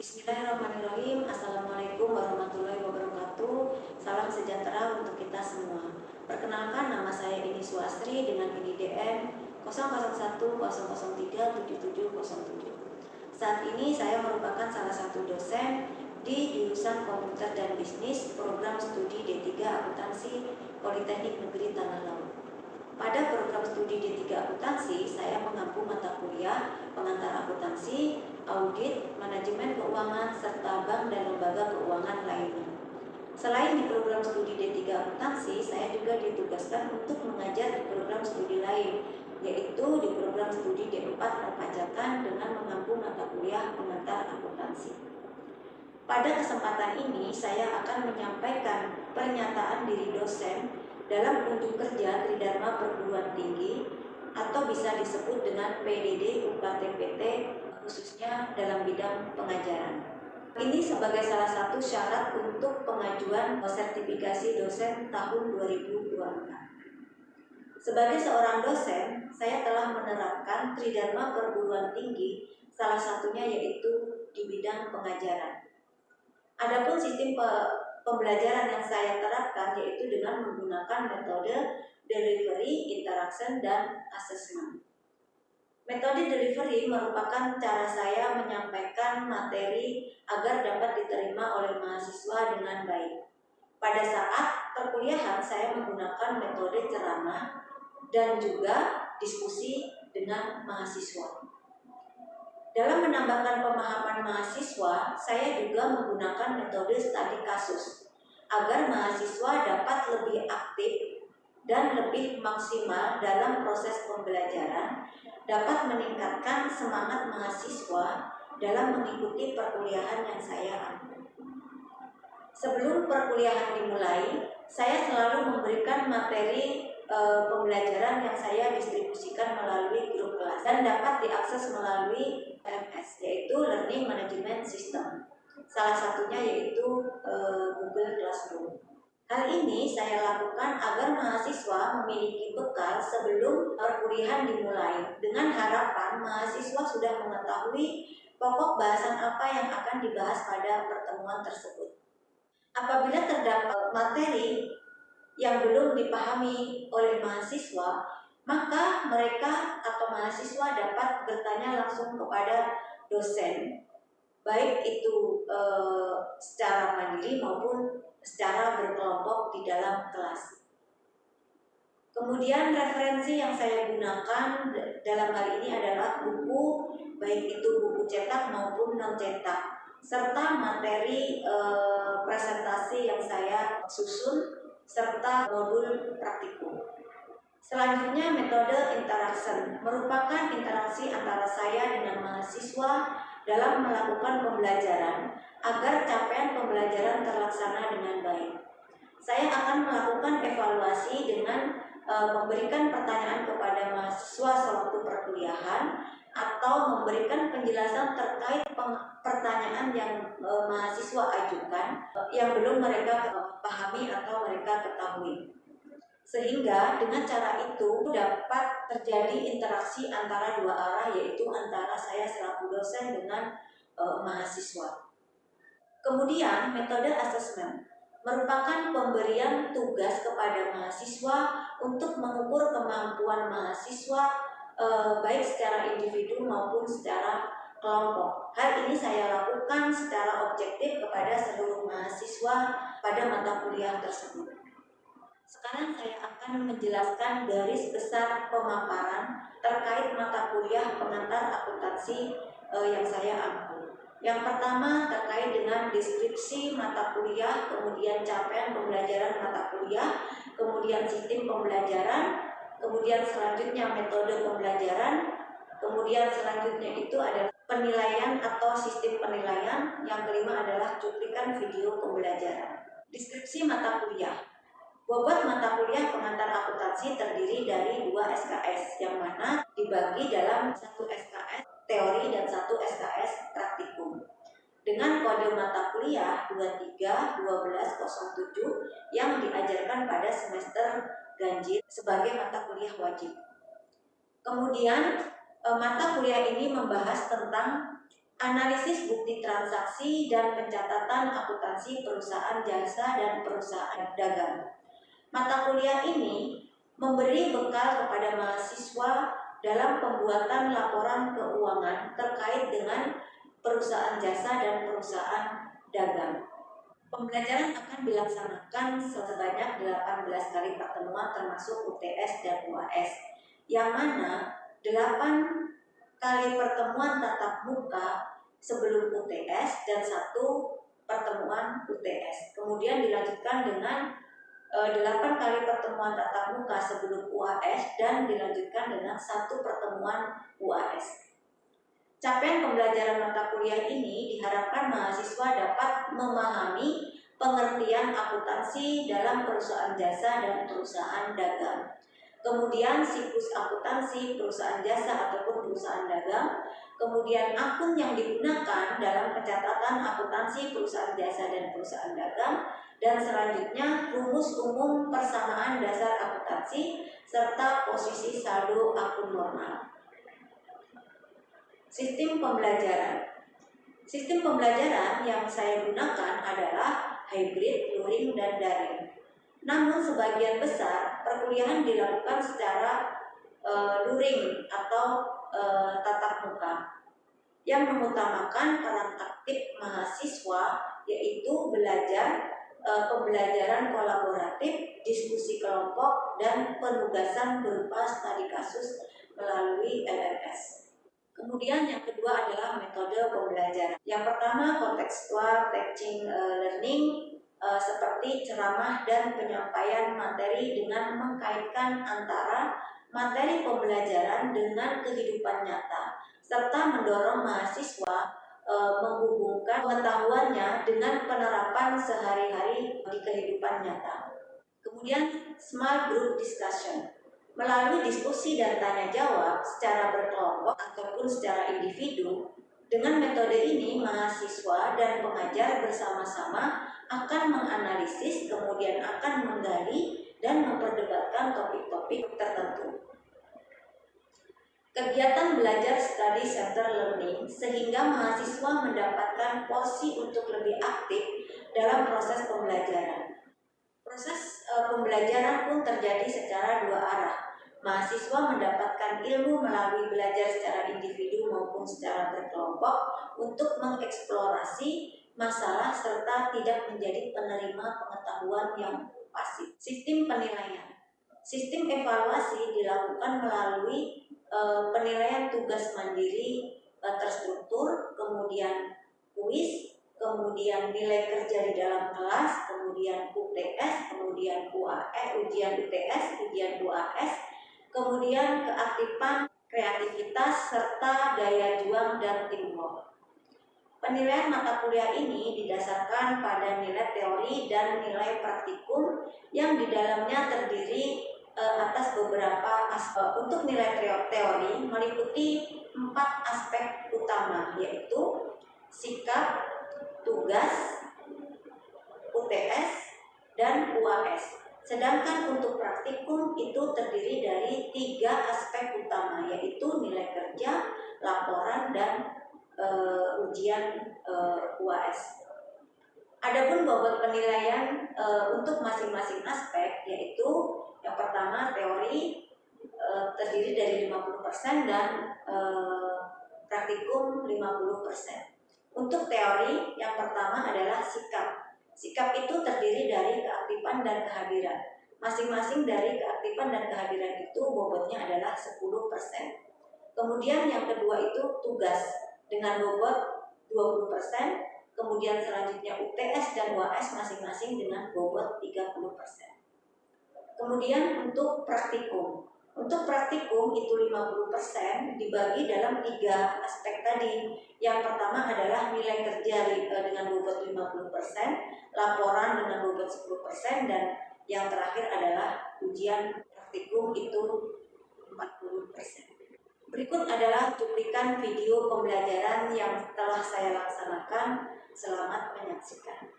Bismillahirrahmanirrahim. Assalamualaikum warahmatullahi wabarakatuh. Salam sejahtera untuk kita semua. Perkenalkan, nama saya Eni Suastri dengan NID DM 0010037707. Saat ini saya merupakan salah satu dosen di jurusan Komputer dan Bisnis program studi D3 Akuntansi Politeknik Negeri Tanah Laut. Pada program studi D3 Akuntansi, saya mengampu mata kuliah pengantar akuntansi, audit, manajemen keuangan, serta bank dan lembaga keuangan lainnya. Selain di program studi D3 Akuntansi, saya juga ditugaskan untuk mengajar di program studi lain, yaitu di program studi D4 Perpajakan dengan mengampu mata kuliah pengantar akuntansi. Pada kesempatan ini, saya akan menyampaikan pernyataan diri dosen dalam kunjung kerja Tridharma Perguruan Tinggi atau bisa disebut dengan PDD UKT-PT khususnya dalam bidang pengajaran. Ini sebagai salah satu syarat untuk pengajuan sertifikasi dosen tahun 2024. Sebagai seorang dosen, saya telah menerapkan Tridharma Perguruan Tinggi, salah satunya yaitu di bidang pengajaran. Adapun sistem pembelajaran yang saya terapkan yaitu dengan menggunakan metode delivery, interaction, dan assessment. Metode delivery merupakan cara saya menyampaikan materi agar dapat diterima oleh mahasiswa dengan baik. Pada saat perkuliahan saya menggunakan metode ceramah dan juga diskusi dengan mahasiswa. Dalam menambahkan pemahaman mahasiswa, saya juga menggunakan metode studi kasus agar mahasiswa dapat lebih aktif dan lebih maksimal dalam proses pembelajaran, dapat meningkatkan semangat mahasiswa dalam mengikuti perkuliahan yang saya ambil. Sebelum perkuliahan dimulai, saya selalu memberikan materi pembelajaran yang saya distribusikan melalui grup kelas dan dapat diakses melalui LMS, yaitu Learning Management System. Salah satunya yaitu Google Classroom. Hal ini saya lakukan agar mahasiswa memiliki bekal sebelum perkuliahan dimulai, dengan harapan mahasiswa sudah mengetahui pokok bahasan apa yang akan dibahas pada pertemuan tersebut. Apabila terdapat materi yang belum dipahami oleh mahasiswa, maka mereka atau mahasiswa dapat bertanya langsung kepada dosen, baik itu secara mandiri maupun secara berkelompok di dalam kelas. Kemudian referensi yang saya gunakan dalam hal ini adalah buku, baik itu buku cetak maupun non cetak, serta materi presentasi yang saya susun serta modul praktikum. Selanjutnya, metode interaction merupakan interaksi antara saya dengan mahasiswa dalam melakukan pembelajaran agar capaian pembelajaran terlaksana dengan baik. Saya akan melakukan evaluasi dengan memberikan pertanyaan kepada mahasiswa sewaktu perkuliahan atau memberikan penjelasan terkait pertanyaan yang mahasiswa ajukan yang belum mereka pahami atau mereka ketahui. Sehingga dengan cara itu dapat terjadi interaksi antara dua arah, yaitu antara saya selaku dosen dengan mahasiswa. Kemudian metode assessment merupakan pemberian tugas kepada mahasiswa untuk mengukur kemampuan mahasiswa baik secara individu maupun secara kelompok. Hal ini saya lakukan secara objektif kepada seluruh mahasiswa pada mata kuliah tersebut. Sekarang saya akan menjelaskan garis besar pemaparan terkait mata kuliah pengantar akuntansi yang saya ambil. Yang pertama terkait dengan deskripsi mata kuliah, kemudian capaian pembelajaran mata kuliah, kemudian sistem pembelajaran, kemudian selanjutnya metode pembelajaran, kemudian selanjutnya itu adalah penilaian atau sistem penilaian, yang kelima adalah cuplikan video pembelajaran. Deskripsi mata kuliah. Bobot mata kuliah pengantar akuntansi terdiri dari 2 SKS, yang mana dibagi dalam 1 SKS teori dan 1 SKS praktikum. Dengan kode mata kuliah 23-1207 yang diajarkan pada semester ganjil sebagai mata kuliah wajib. Kemudian mata kuliah ini membahas tentang analisis bukti transaksi dan pencatatan akuntansi perusahaan jasa dan perusahaan dagang. Mata kuliah ini memberi bekal kepada mahasiswa dalam pembuatan laporan keuangan terkait dengan perusahaan jasa dan perusahaan dagang. Pembelajaran akan dilaksanakan sebanyak 18 kali pertemuan termasuk UTS dan UAS, yang mana 8 kali pertemuan tatap muka sebelum UTS dan 1 pertemuan UTS. Kemudian dilanjutkan dengan 8 kali pertemuan tatap muka sebelum UAS dan dilanjutkan dengan 1 pertemuan UAS. Capaian pembelajaran mata kuliah ini diharapkan mahasiswa dapat memahami pengertian akuntansi dalam perusahaan jasa dan perusahaan dagang. Kemudian siklus akuntansi perusahaan jasa ataupun perusahaan dagang. Kemudian akun yang digunakan dalam pencatatan akuntansi perusahaan jasa dan perusahaan dagang. Dan selanjutnya rumus umum persamaan dasar akuntansi serta posisi saldo akun normal. Sistem pembelajaran. Sistem pembelajaran yang saya gunakan adalah hybrid, luring, dan daring. Namun sebagian besar perkuliahan dilakukan secara luring atau tatap muka, yang mengutamakan peran aktif mahasiswa, yaitu belajar pembelajaran kolaboratif, diskusi kelompok, dan penugasan berupa studi kasus melalui LMS. Kemudian yang kedua adalah metode pembelajaran. Yang pertama contextual teaching learning, seperti ceramah dan penyampaian materi dengan mengkaitkan antara materi pembelajaran dengan kehidupan nyata, serta mendorong mahasiswa menghubungkan pengetahuannya dengan penerapan sehari-hari di kehidupan nyata. Kemudian small group discussion. Melalui diskusi dan tanya jawab secara berkelompok ataupun secara individu, dengan metode ini mahasiswa dan pengajar bersama-sama akan menganalisis, kemudian akan menggali dan memperdebatkan topik-topik tertentu. Kegiatan belajar study center learning sehingga mahasiswa mendapatkan porsi untuk lebih aktif dalam proses pembelajaran. Proses pembelajaran pun terjadi secara dua arah. Mahasiswa mendapatkan ilmu melalui belajar secara individu maupun secara berkelompok untuk mengeksplorasi masalah serta tidak menjadi penerima pengetahuan yang pasif. Sistem penilaian. Sistem evaluasi dilakukan melalui penilaian tugas mandiri terstruktur, kemudian kuis, kemudian nilai kerja di dalam kelas, kemudian UTS, kemudian ujian UTS, ujian UAS, kemudian keaktifan kreativitas serta daya juang dan teamwork. Penilaian mata kuliah ini didasarkan pada nilai teori dan nilai praktikum yang di dalamnya terdiri atas beberapa aspek. Untuk nilai teori meliputi 4 aspek utama, yaitu sikap, tugas, UTS, dan UAS. Sedangkan untuk praktikum itu terdiri dari 3 aspek utama, yaitu nilai kerja, laporan, dan ujian UAS. Adapun bobot penilaian untuk masing-masing aspek, yaitu yang pertama teori terdiri dari 50% dan praktikum 50%. Untuk teori yang pertama adalah sikap. Sikap itu terdiri dari keaktifan dan kehadiran. Masing-masing dari keaktifan dan kehadiran itu bobotnya adalah 10%. Kemudian yang kedua itu tugas dengan bobot 20%. Kemudian selanjutnya UTS dan UAS masing-masing dengan bobot 30%. Kemudian untuk praktikum. Untuk praktikum itu 50% dibagi dalam 3 aspek tadi. Yang pertama adalah nilai kerja dengan bobot 50%, laporan dengan bobot 10%, dan yang terakhir adalah ujian praktikum itu 40%. Berikut adalah cuplikan video pembelajaran yang telah saya laksanakan. Selamat menyaksikan.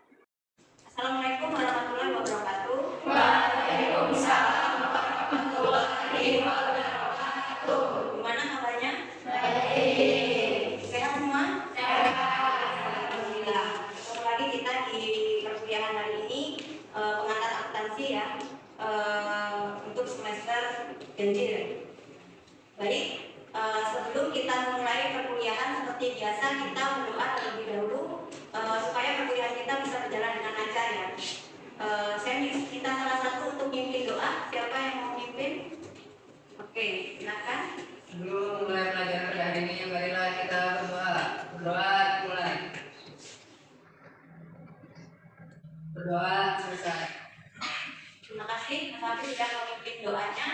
Assalamualaikum warahmatullahi wabarakatuh. Waalaikumsalam warahmatullahi wabarakatuh. Gimana kabarnya? Baik. Sehat semua? Sehat. akuntansi ya untuk semester ganjil. Baik, sebelum kita memulai perkuliahan seperti biasa kita berdoa terlebih dahulu supaya perkuliahan kita bisa berjalan dengan lancar ya. Saya minta salah satu untuk mimpin doa. Siapa yang mau mimpin? Oke, silakan. Sebelum mulai pelajaran pada hari ini, marilah kita berdoa. Berdoa mulai. Berdoa selesai. Terima kasih Mas Hafiz sudah memimpin doanya.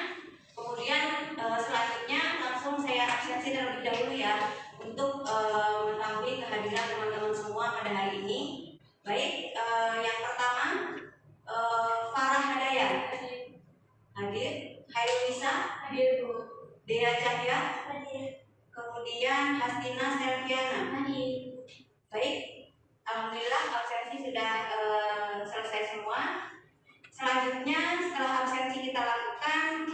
Kemudian selanjutnya langsung saya absensi terlebih dahulu ya untuk mengetahui kehadiran teman-teman semua pada hari ini. Baik, yang pertama Farah Hadaya hadir, Hairunisa hadir, Dea Cahya hadir, kemudian Hastina Selviana hadir. Baik, alhamdulillah absensi sudah selesai semua. Selanjutnya setelah absensi kita lakukan,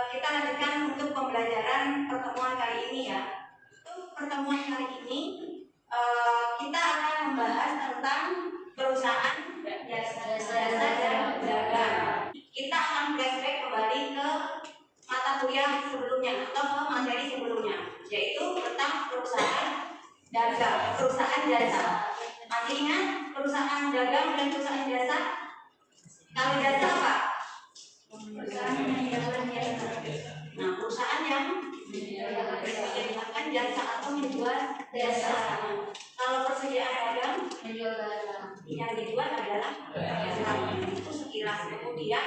kita lanjutkan untuk pembelajaran pertemuan kali ini ya. Untuk pertemuan kali ini kita akan membahas tentang perusahaan jasa dan dagang. Kita akan flashback kembali ke mata kuliah sebelumnya atau ke materi sebelumnya, yaitu tentang perusahaan dagang, perusahaan jasa. Masih ingat perusahaan dagang dan perusahaan jasa? Kalau jasa apa? Perusahaan yang menjual jasa. Nah, perusahaan yang menyediakan jasa atau menjual jasa. Kalau persediaan dagang, menjual barang. Yang dijual adalah barang. Itu sekilas. Kemudian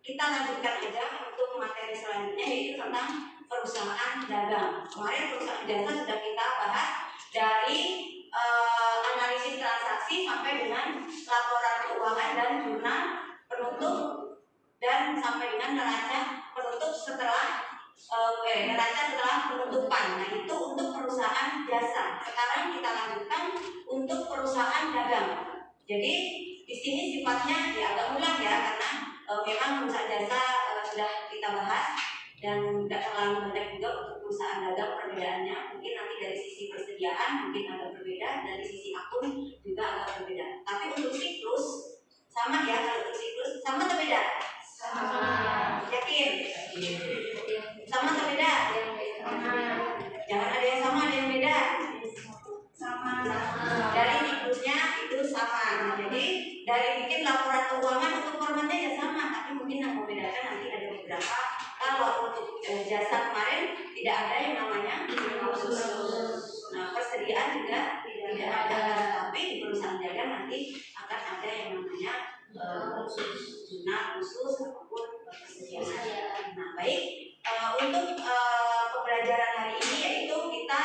kita lanjutkan aja untuk materi selanjutnya, yaitu tentang perusahaan dagang. Kemarin perusahaan jasa sudah kita bahas dari analisis transaksi sampai dengan laporan keuangan dan jurnal penutup dan sampai dengan neraca penutup setelah neraca setelah penutupan. Nah, itu untuk perusahaan jasa. Sekarang kita lanjutkan untuk perusahaan dagang. Jadi di sini sifatnya ya agak ulang ya, karena memang perusahaan jasa sudah kita bahas dan tidak terlalu banyak juga untuk perusahaan dagang perbedaannya. Mungkin nanti dari sisi persediaan mungkin agak berbeda, dari sisi akun juga agak berbeda. Tapi untuk siklus sama ya, kalau untuk siklus sama atau beda? Sama. Yakin? Sama atau beda? Sama. Jangan ada yang sama, ada yang beda. Sama. Dari siklusnya itu sama. Nah, jadi dari bikin laporan keuangan untuk formatnya ya sama, tapi mungkin yang membedakan nanti ada beberapa. Kalau untuk jasa kemarin tidak ada yang namanya khusus. Nah, persediaan juga tidak ada, tapi di perusahaan dagang nanti akan ada yang namanya khusus, jurnal khusus ataupun persediaan. Nah, baik, untuk pembelajaran hari ini yaitu kita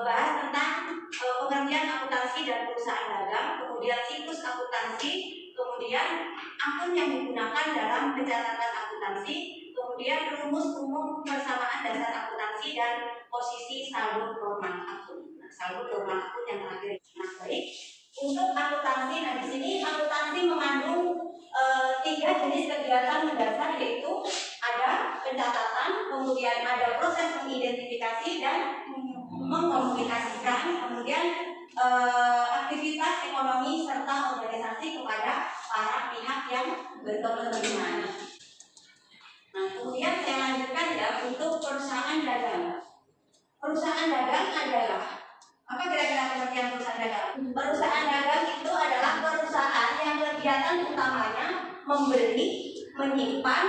bahas tentang pengertian akuntansi dan perusahaan dagang, kemudian siklus akuntansi, kemudian akun yang digunakan dalam pencatatan akuntansi, kemudian rumus umum persamaan dasar akuntansi dan posisi saldo normal akun. Nah, saldo normal akun yang terakhir. Nah, baik, untuk akuntansi, nah di sini akuntansi mengandung 3 jenis kegiatan mendasar, yaitu ada pencatatan, kemudian ada proses mengidentifikasi dan mengkomunikasikan, kemudian aktivitas ekonomi serta organisasi kepada para pihak yang berkepentingan. Nah, kemudian saya lanjutkan ya untuk perusahaan dagang. Perusahaan dagang adalah apa kira-kira pengertian perusahaan dagang? Perusahaan dagang itu adalah perusahaan yang kegiatan utamanya membeli, menyimpan,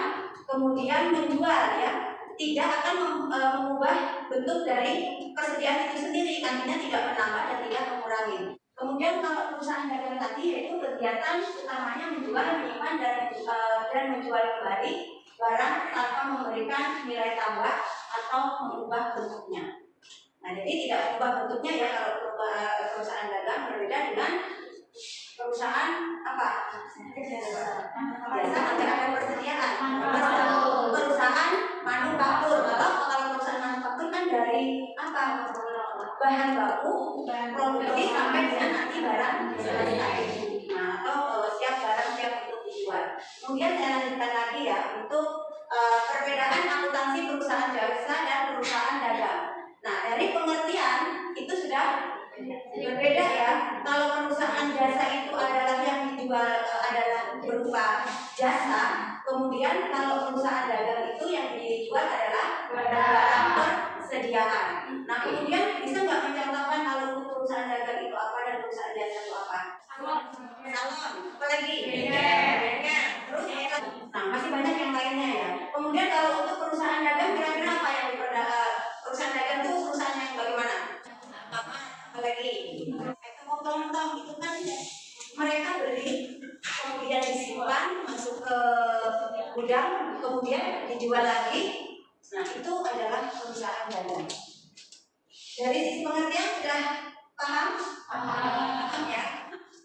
kemudian menjual ya. Tidak akan mengubah bentuk dari persediaan itu sendiri, artinya tidak menambah dan tidak mengurangi. Kemudian kalau perusahaan dagang tadi yaitu kegiatan utamanya menjual, menyimpan dan menjual kembali barang tanpa memberikan nilai tambah atau mengubah bentuknya. Nah, jadi tidak mengubah bentuknya ya kalau perusahaan dagang, berbeda dengan perusahaan apa? Jasa ada persediaan. Perusahaan manufaktur, atau kalau perusahaan manufaktur kan dari apa? Bahan baku, produksi sampai dengan nanti barang selesai. Nah, atau siap barang siap untuk dijual. Kemudian saya lanjutkan lagi ya untuk perbedaan akuntansi perusahaan jasa dan perusahaan dagang. Nah, dari pengertian itu sudah berbeda ya. Kalau perusahaan jasa itu adalah yang dijual adalah lagi. Itu potong-potong itu kan mereka beli, kemudian disimpan masuk ke gudang, kemudian dijual lagi. Nah, itu adalah perusahaan dagang. Dari sisi pengertian sudah paham? Paham ya.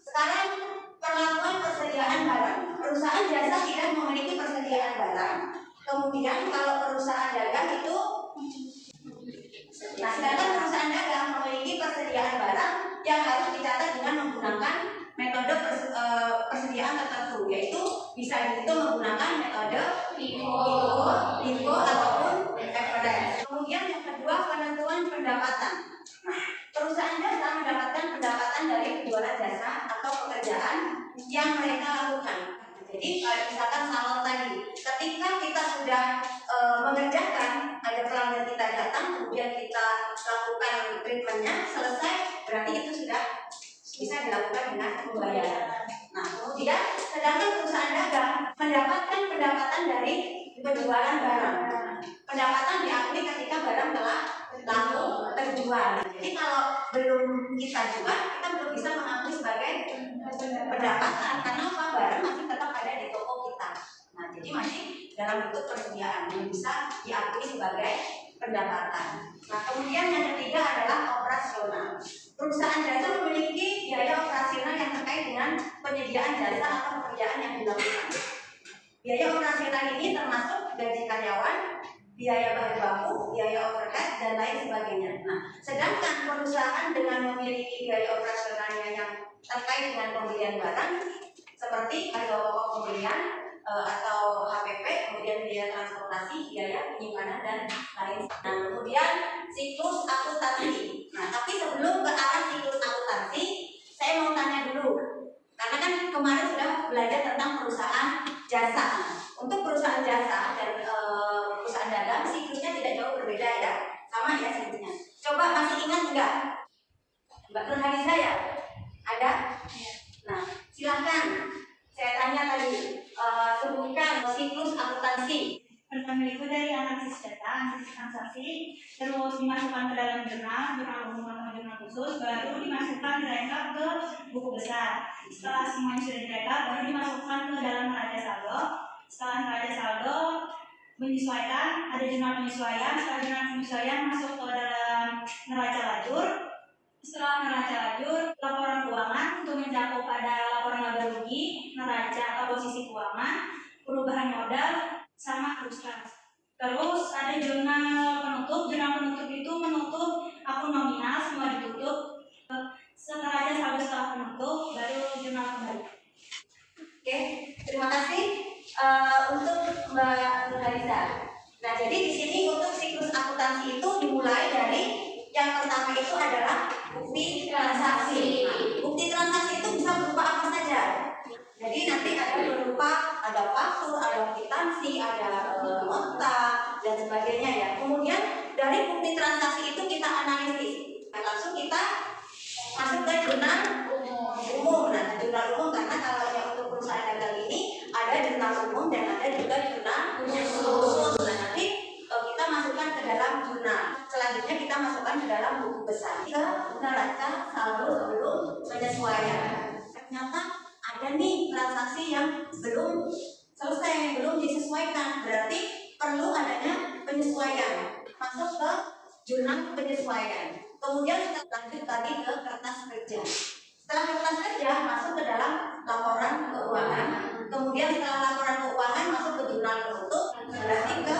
Sekarang perlakuan persediaan barang. Perusahaan jasa tidak memiliki persediaan barang. Kemudian kalau perusahaan dagang itu, nah sedangkan perusahaan dagang memiliki persediaan barang yang harus dicatat dengan menggunakan metode persediaan tertentu, yaitu bisa dihitung menggunakan metode FIFO ataupun reference. Kemudian yang kedua, penentuan pendapatan. Nah, perusahaan jasa mendapatkan pendapatan dari penjualan jasa atau pekerjaan yang mereka lakukan. Jadi kalau misalkan salon tadi, ketika kita sudah mengerjakan, ada pelanggan kita datang, kemudian kita lakukan treatmentnya, selesai, berarti itu sudah bisa dilakukan dengan pembayaran. Nah, kemudian sedangkan perusahaan dagang mendapatkan pendapatan dari penjualan barang. Pendapatan diakui ketika barang telah laku terjual. Jadi kalau belum kita jual, kita belum bisa mengakui sebagai pendapatan karena apa? Barang masih tetap ada di toko kita. Nah, jadi masih dalam bentuk persediaan yang bisa diakui sebagai pendapatan. Nah, kemudian yang ketiga adalah operasional. Perusahaan jasa memiliki biaya operasional yang terkait dengan penyediaan jasa atau pekerjaan yang dilakukan. Biaya operasional ini termasuk gaji karyawan, biaya bahan baku, biaya overhead, dan lain sebagainya. Nah, sedangkan perusahaan dengan memiliki biaya operasionalnya yang terkait dengan pembelian barang, seperti harga pokok pembelian atau HPP, kemudian biaya transportasi, biaya penyimpanan, dan lain. Nah, kemudian siklus akuntansi. Nah, tapi sebelum ke arah siklus akuntansi, saya mau tanya dulu, karena kan kemarin sudah belajar tentang perusahaan jasa. Untuk perusahaan jasa dan perusahaan dagang siklusnya tidak jauh berbeda ya, sama ya siklusnya. Coba masih ingat enggak? Mbak Nurhaliza ya? Ada? Nah, silahkan. Saya tanya tadi, sebutkan siklus akuntansi. Pertama itu dari analisis data, analisis transaksi, terus dimasukkan ke dalam jurnal umum atau jurnal khusus, baru dimasukkan direkap ke buku besar. Setelah semuanya sudah direkap, baru dimasukkan ke dalam neraca saldo. Setelah neraca saldo menyesuaikan, ada jurnal penyesuaian. Setelah jurnal penyesuaian masuk ke dalam neraca lajur. Setelah neraca lajur, laporan keuangan untuk mencakup pada laporan laba rugi, neraca atau posisi keuangan, perubahan modal, sama frustrasi. Terus ada jurnal penutup. Jurnal penutup itu menutup akun nominal, semua ditutup. Setelah saldo setelah penutup, baru jurnal kembali. Oke, terima kasih untuk Mbak Nurhaliza. Nah, jadi di sini untuk siklus akuntansi itu dimulai dari yang pertama itu adalah bukti transaksi. Bukti transaksi itu bisa berupa apa saja. Jadi nanti ada berupa ada faktur, ada kwitansi, ada nota dan sebagainya ya. Kemudian dari bukti transaksi itu kita analisis. Nah, langsung kita masuk ke jurnal umum. Nah, jurnal umum karena kalau yang untuk perusahaan dagang ini ada jurnal umum dan ada juga jurnal khusus. Nah, nanti kita masukkan ke dalam jurnal. Selanjutnya kita masukkan ke dalam buku besar. Ke neraca saldo sebelum penyesuaian. Ternyata ada nih transaksi yang belum selesai, belum disesuaikan. Berarti perlu adanya penyesuaian. Masuk ke jurnal penyesuaian. Kemudian kita lanjut tadi ke kertas kerja. Setelah kertas kerja masuk ke dalam laporan keuangan. Kemudian setelah laporan keuangan masuk ke jurnal penutup. Berarti ke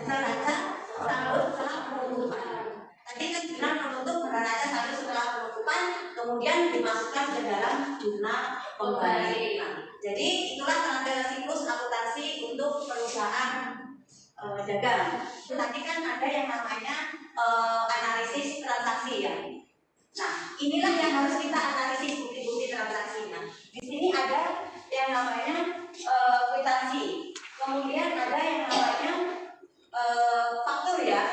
neraca saldo setelah penutupan. Tadi kan jurnal penutup neraca saldo setelah penutupan, kemudian dimasukkan ke dalam jurnal kembali. Nah, jadi itulah tanda siklus akuntansi untuk perusahaan dagang. Tadi kan ada yang namanya analisis transaksi ya. Nah, inilah yang harus kita analisis bukti-bukti transaksi. Nah, di sini ada yang namanya kwitansi. Kemudian ada yang namanya faktur ya.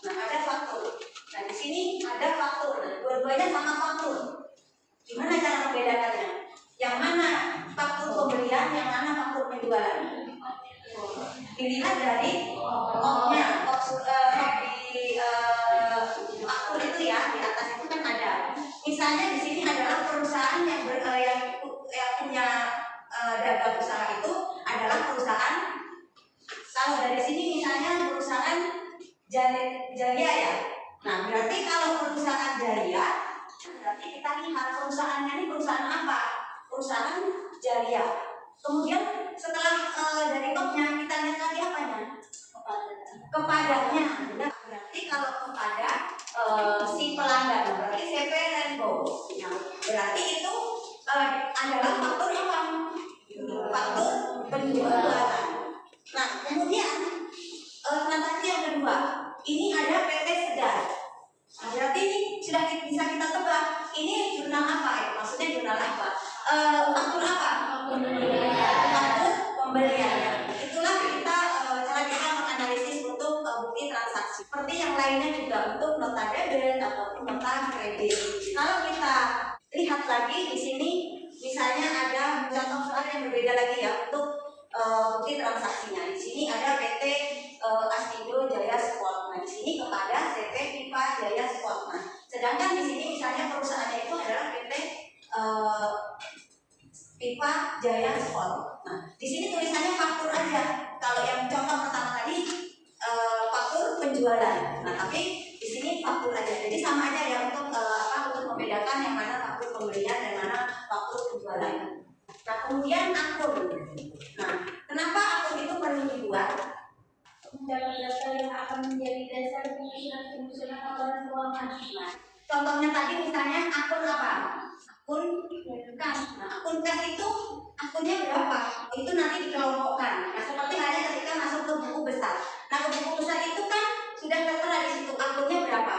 Nah, ada faktur. Nah, di sini ada faktur. Nah, dua-duanya sama faktur. Gimana cara membedakannya? Yang mana faktur pembelian, yang mana faktur penjualan? Dilihat dari oknya, di faktur itu ya, di atas itu kan ada. misalnya di sini adalah perusahaan yang punya dagang usaha itu adalah perusahaan. Kalau dari sini misalnya perusahaan Jaya ya. Nah, berarti kalau perusahaan Jaya, berarti kita lihat perusahaannya ini perusahaan apa? Perusahaan Jaya. Kemudian setelah dari kopnya kita lihat lagi apanya? Kepadanya. Nah, berarti kalau kepada si pelanggan, berarti CP Rainbow. Nah, berarti itu adalah faktur apa? Faktur penjualan. Nah, kemudian transaksi yang kedua, ini ada PT Sedar. Nah, berarti ini sudah bisa kita tebak. Ini jurnal apa ya? Maksudnya jurnal apa? Faktur apa? Faktur pembelian. Itulah cara kita menganalisis untuk bukti transaksi. Seperti yang lainnya juga untuk nota debit ataupun nota kredit. Kalau kita lihat lagi di sini, misalnya ada contoh soal yang berbeda lagi ya untuk bukti transaksinya. Di sini ada PT Astindo Jaya Sport. Nah, di sini kepada CP Pipa Jaya Sport. Nah, sedangkan di sini misalnya perusahaannya itu adalah PT Pipa Jaya Sport. Nah, di sini tulisannya faktur aja. Kalau yang contoh pertama tadi faktur penjualan. Nah, tapi di sini faktur aja. Jadi sama aja ya untuk untuk membedakan yang mana faktur pembelian dan mana faktur penjualan. Nah, kemudian akun. Nah, kenapa akun itu perlu dibuat? Mencatat data yang akan menjadi dasar penyusunan laporan keuangan. Nah, contohnya tadi misalnya akun apa? Akun kas. Nah, akun kas itu akunnya berapa? Itu nanti dikelompokkan. Nah, seperti halnya ketika masuk ke buku besar. Nah, ke buku besar itu kan sudah tertera di situ akunnya berapa.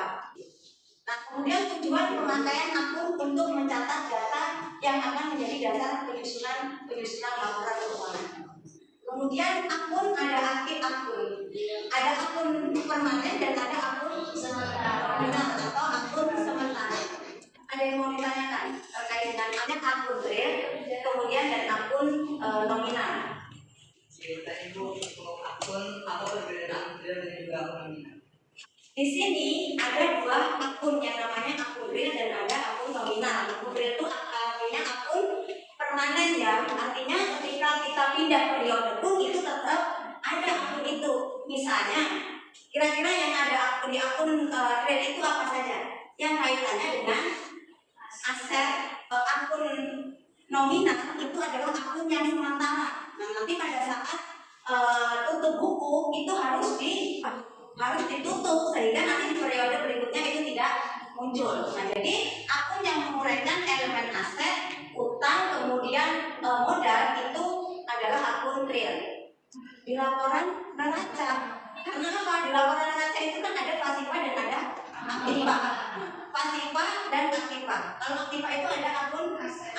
Nah, kemudian tujuan pemakaian akun untuk mencatat data yang akan menjadi dasar penyusunan laporan keuangan. Kemudian akun ada akun. Ada akun permanen dan ada akun sementara atau akun sementara. Ada yang mau ditanyakan terkait dengan akun real, kemudian dan akun nominal. Kita ibu untuk akun apa perbedaan akun real dan juga akun nominal? Di sini ada dua akun yang namanya akun real dan ada akun nominal. Akun real itu artinya akun permanen ya, artinya ketika kita pindah periode pun itu tetap ada akun itu. Misalnya, kira-kira yang ada di akun real itu apa saja? Yang kaitannya dengan aset. Akun nominal itu adalah akun yang sementara. Nah, nanti pada saat tutup buku itu harus ditutup sehingga nanti di periode berikutnya itu tidak muncul. Nah, jadi akun yang menguraikan elemen aset, utang, kemudian modal itu adalah akun real. Di laporan neraca, karena apa? Di laporan neraca itu kan ada pasifa dan ada aktiva. Pasifa dan aktiva. Kalau aktiva itu ada akun aset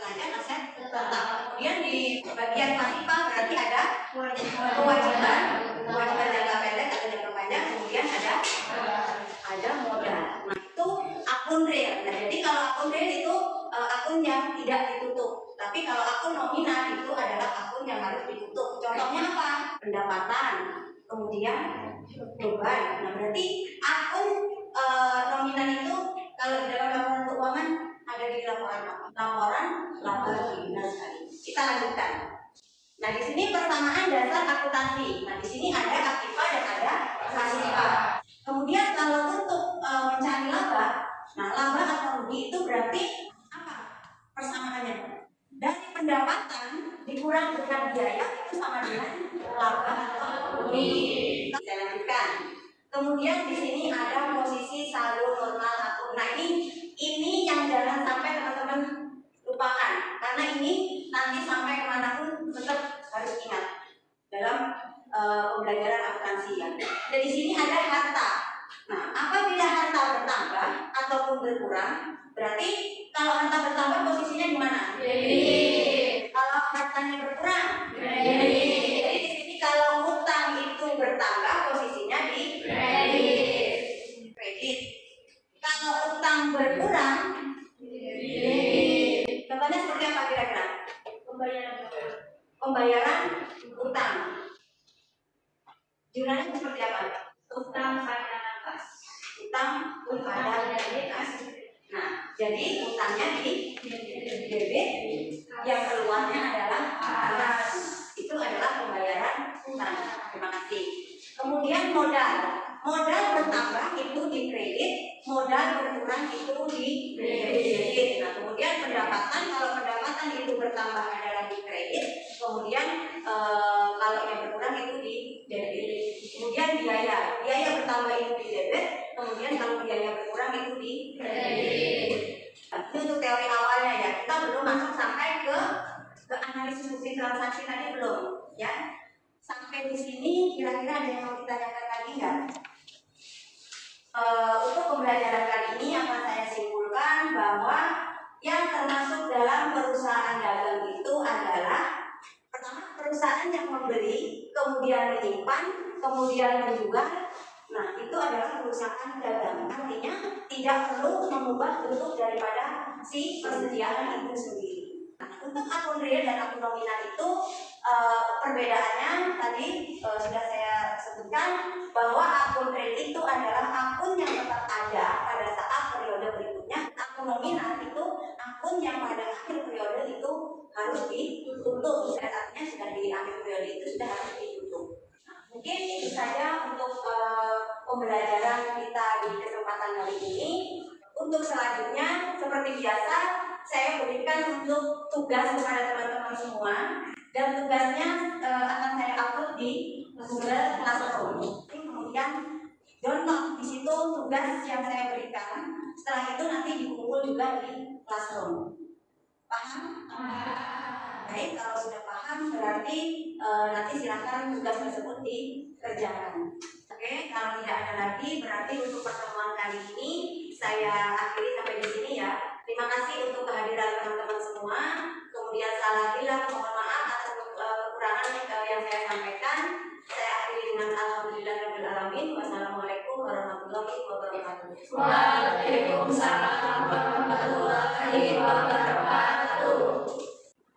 aja, aset tetap. Kemudian di bagian pasifa berarti ada kewajiban jangka pendek atau jangka panjang, kemudian ada modal. Nah, itu akun real. Nah, jadi kalau akun real itu akun yang tidak ditutup. Tapi kalau akun nominal itu adalah akun yang harus ditutup. Contohnya apa? Pendapatan, kemudian beban. Nah, berarti akun nominal itu kalau di dalam laporan keuangan ada di laporan apa? Laporan laba benar sekali. Kita lanjutkan. Nah, di sini persamaan dasar akuntansi. Nah, di sini ada aktiva dan ada pasifa. Kemudian kalau untuk mencari laba, nah laba atau rugi itu berarti apa? Persamaannya dari pendapatan dikurang dengan biaya itu sama dengan laba atau rugi. Kita lanjutkan. Kemudian di sini ada posisi saldo normal akun. Nah, ini yang jangan sampai teman-teman lupakan, karena ini nanti sampai kemanapun tetap harus ingat dalam pembelajaran akuntansi ya. Dan di sini ada harta. Nah, apabila harta bertambah ataupun berkurang, berarti kalau harta bertambah posisinya di mana? Debit. Kalau hartanya berkurang, kredit. Jadi di sini kalau hutang itu bertambah posisinya di kredit. Kalau hutang berkurang, contohnya seperti apa kira-kira? Pembayaran utang. Jurnalnya seperti apa? Utang pada kas. Utang pada kas. Nah, Jadi utangnya di debit, yang keluarnya adalah kas. Itu adalah pembayaran utang. Terima kasih. Kemudian modal bertambah itu di kredit, modal berkurang itu di debit. Nah, kemudian pendapatan, kalau pendapatan itu bertambah adalah di kredit, kemudian kalau yang berkurang itu di debit. Kemudian biaya bertambah itu di debit, kemudian kalau biaya berkurang itu di kredit. Itu untuk teori awalnya ya. Kita belum masuk sampai ke analisis bukti transaksi tadi belum, ya. Sampai di sini kira-kira ada yang mau ditanyakan lagi nggak? Untuk pembelajaran kali ini akan saya simpulkan bahwa yang termasuk dalam perusahaan dagang itu adalah pertama perusahaan yang membeli, kemudian menyimpan, kemudian menjual. Nah, itu adalah perusahaan dagang. Artinya tidak perlu mengubah bentuk daripada si persediaan itu sendiri. Nah, untuk akun real dan akun nominal itu perbedaannya tadi sudah saya sebutkan bahwa akun real itu adalah akun yang tetap ada pada saat periode berikutnya. Akun nominal itu akun yang pada akhir periode itu harus ditutup. Artinya sudah di akhir periode itu sudah harus ditutup. Nah, mungkin itu saja untuk pembelajaran kita di kesempatan hari ini. Untuk selanjutnya seperti biasa saya berikan untuk tugas kepada teman-teman semua, dan tugasnya akan saya upload di Google Classroom. Kemudian download di situ tugas yang saya berikan. Setelah itu nanti dikumpul juga di Classroom. Paham? Baik, kalau sudah paham berarti nanti silakan tugas tersebut dikerjakan. Oke, kalau tidak ada lagi berarti untuk pertemuan kali ini saya akhiri sampai di sini ya. Terima kasih untuk kehadiran teman-teman semua. Kemudian salah bilang, mohon maaf atas kekurangan yang saya sampaikan. Saya akhiri dengan alhamdulillahirabbil alamin. Wassalamualaikum warahmatullahi wabarakatuh. Waalaikumsalam warahmatullahi wabarakatuh.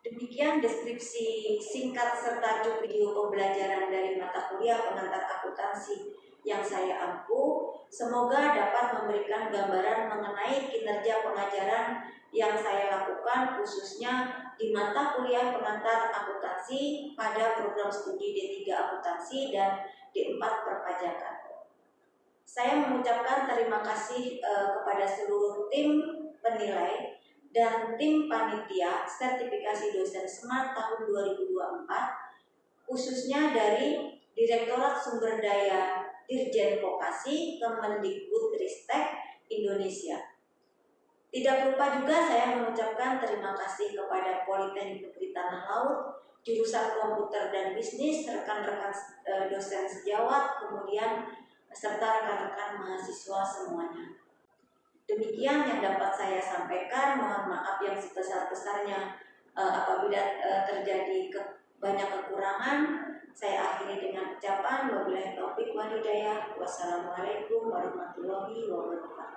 Demikian deskripsi singkat serta video pembelajaran dari mata kuliah pengantar akuntansi yang saya ampu. Semoga dapat memberikan gambaran mengenai kinerja pengajaran yang saya lakukan khususnya di mata kuliah pengantar akuntansi pada program studi D3 akuntansi dan D4 perpajakan. Saya mengucapkan terima kasih kepada seluruh tim penilai dan tim panitia sertifikasi dosen SMART tahun 2024, khususnya dari Direktorat Sumber Daya Dirjen Vokasi Kemendikbudristek Indonesia. Tidak lupa juga saya mengucapkan terima kasih kepada Politeknik Negeri Tanah Laut, jurusan Komputer dan Bisnis, rekan-rekan dosen sejawat, kemudian serta rekan-rekan mahasiswa semuanya. Demikian yang dapat saya sampaikan. Mohon maaf yang sebesar-besarnya apabila terjadi banyak kekurangan. Saya akhiri dengan ucapan wabillahi taufik wal hidayah. Wassalamualaikum warahmatullahi wabarakatuh.